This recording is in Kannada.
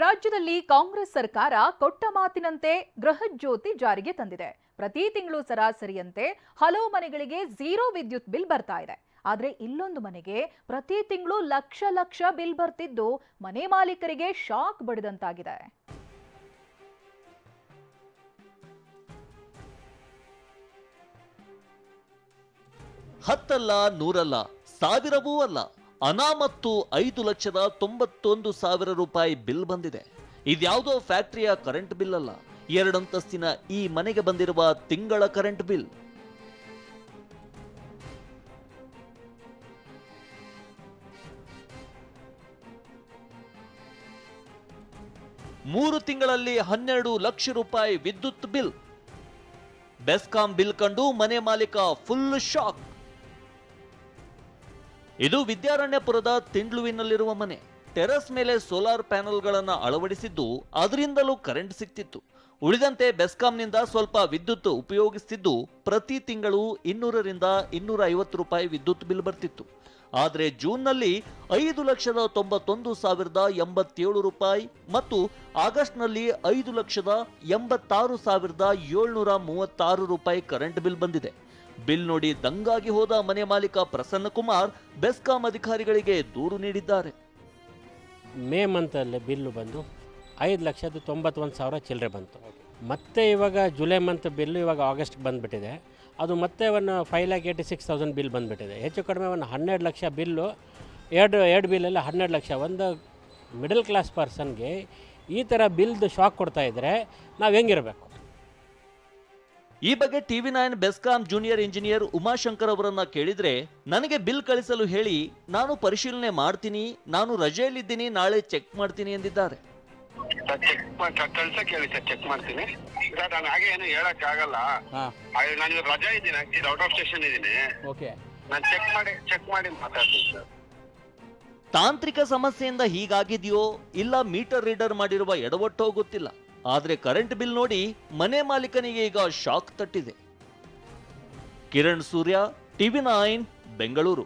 ರಾಜ್ಯದಲ್ಲಿ ಕಾಂಗ್ರೆಸ್ ಸರ್ಕಾರ ಕೊಟ್ಟ ಮಾತಿನಂತೆ ಗೃಹಜ್ಯೋತಿ ಜಾರಿಗೆ ತಂದಿದೆ. ಪ್ರತಿ ತಿಂಗಳು ಸರಾಸರಿಯಂತೆ ಹಲವು ಮನೆಗಳಿಗೆ ಝೀರೋ ವಿದ್ಯುತ್ ಬಿಲ್ ಬರ್ತಾ ಇದೆ. ಆದ್ರೆ ಇಲ್ಲೊಂದು ಮನೆಗೆ ಪ್ರತಿ ತಿಂಗಳು ಲಕ್ಷ ಲಕ್ಷ ಬಿಲ್ ಬರ್ತಿದ್ದು ಮನೆ ಮಾಲೀಕರಿಗೆ ಶಾಕ್ ಬಡಿದಂತಾಗಿದೆ. ಹತ್ತಲ್ಲ, ನೂರಲ್ಲ, ಸಾವಿರವೂ ಅಲ್ಲ, ಅನಾಮತ್ತು 5,91,000 ರೂಪಾಯಿ ಬಿಲ್ ಬಂದಿದೆ. ಇದ್ಯಾವುದೋ ಫ್ಯಾಕ್ಟರಿಯ ಕರೆಂಟ್ ಬಿಲ್ ಅಲ್ಲ, 2 ಅಂತಸ್ತಿನ ಈ ಮನೆಗೆ ಬಂದಿರುವ ತಿಂಗಳ ಕರೆಂಟ್ ಬಿಲ್. ಮೂರು ತಿಂಗಳಲ್ಲಿ 12 ಲಕ್ಷ ರೂಪಾಯಿ ವಿದ್ಯುತ್ ಬಿಲ್. ಬೆಸ್ಕಾಂ ಬಿಲ್ ಕಂಡು ಮನೆ ಮಾಲೀಕ ಫುಲ್ ಶಾಕ್. ಇದು ವಿದ್ಯಾರಣ್ಯಪುರದ ತಿಂಡ್ಲುವಿನಲ್ಲಿರುವ ಮನೆ. ಟೆರಸ್ ಮೇಲೆ ಸೋಲಾರ್ ಪ್ಯಾನೆಲ್ಗಳನ್ನು ಅಳವಡಿಸಿದ್ದು ಅದರಿಂದಲೂ ಕರೆಂಟ್ ಸಿಗ್ತಿತ್ತು. ಉಳಿದಂತೆ ಬೆಸ್ಕಾಂನಿಂದ ಸ್ವಲ್ಪ ವಿದ್ಯುತ್ ಉಪಯೋಗಿಸುತ್ತಿದ್ದು ಪ್ರತಿ ತಿಂಗಳು 200ರಿಂದ 250 ರೂಪಾಯಿ ವಿದ್ಯುತ್ ಬಿಲ್ ಬರ್ತಿತ್ತು. ಆದರೆ ಜೂನ್ನಲ್ಲಿ 5,91,087 ರೂಪಾಯಿ ಮತ್ತು ಆಗಸ್ಟ್ನಲ್ಲಿ 5,86,736 ರೂಪಾಯಿ ಕರೆಂಟ್ ಬಿಲ್ ಬಂದಿದೆ. ಬಿಲ್ ನೋಡಿ ದಂಗಾಗಿ ಹೋದ ಮನೆ ಮಾಲೀಕ ಪ್ರಸನ್ನ ಕುಮಾರ್ ಬೆಸ್ಕಾಂ ಅಧಿಕಾರಿಗಳಿಗೆ ದೂರು ನೀಡಿದ್ದಾರೆ. ಮೇ ಮಂತಲ್ಲಿ ಬಿಲ್ಲು ಬಂದು 5,91,000 ಚಿಲ್ಲರೆ ಬಂತು. ಮತ್ತೆ ಇವಾಗ ಜುಲೈ ಮಂತ್ ಬಿಲ್ಲು ಇವಾಗ ಆಗಸ್ಟ್ ಬಂದುಬಿಟ್ಟಿದೆ. ಅದು ಮತ್ತೆ ಒಂದು 5,86,000 ಬಿಲ್ ಬಂದುಬಿಟ್ಟಿದೆ. ಹೆಚ್ಚು ಕಡಿಮೆ ಒಂದು 12 ಲಕ್ಷ ಬಿಲ್ಲು. ಎರಡು ಬಿಲ್ಲಲ್ಲಿ 12 ಲಕ್ಷ. ಒಂದು ಮಿಡಲ್ ಕ್ಲಾಸ್ ಪರ್ಸನ್ಗೆ ಈ ಥರ ಬಿಲ್ದು ಶಾಕ್ ಕೊಡ್ತಾ ಇದ್ದರೆ ನಾವು ಹೆಂಗಿರಬೇಕು? ಈ ಬಗ್ಗೆ TV9 BESCOM junior engineer Umashankar ಅವರನ್ನ ಕೇಳಿದ್ರೆ, ನನಗೆ ಬಿಲ್ ಕಳಿಸಲು ಹೇಳಿ, ನಾನು ಪರಿಶೀಲನೆ ಮಾಡ್ತೀನಿ, ನಾನು ರಜೆಯಲ್ಲಿದ್ದೀನಿ, ನಾಳೆ ಚೆಕ್ ಮಾಡ್ತೀನಿ ಎಂದಿದ್ದಾರೆ. ಚೆಕ್ ಮಾಡ್ತೀನಿ. ನಾನು ಹಾಗೆ ಏನು ಹೇಳಕ್ ಆಗಲ್ಲ. ನಾನು ರಜೆ ಇದ್ದೀನಿ, ಔಟ್ ಆಫ್ ಸ್ಟೇಷನ್ ಇದ್ದೀನಿ. ನಾನು ಚೆಕ್ ಮಾಡಿ ಮಾತಾಡ್ತೀನಿ ಸರ್. ತಾಂತ್ರಿಕ ಸಮಸ್ಯೆಯಿಂದ ಹೀಗಾಗಿದೆಯೋ ಇಲ್ಲ ಮೀಟರ್ ರೀಡರ್ ಮಾಡಿರುವ ಎಡವಟ್ಟೋ ಗೊತ್ತಿಲ್ಲ. ಆದ್ರೆ ಕರೆಂಟ್ ಬಿಲ್ ನೋಡಿ ಮನೆ ಮಾಲೀಕನಿಗೆ ಈಗ ಶಾಕ್ ತಟ್ಟಿದೆ. ಕಿರಣ್ ಸೂರ್ಯ, TV9 ಬೆಂಗಳೂರು.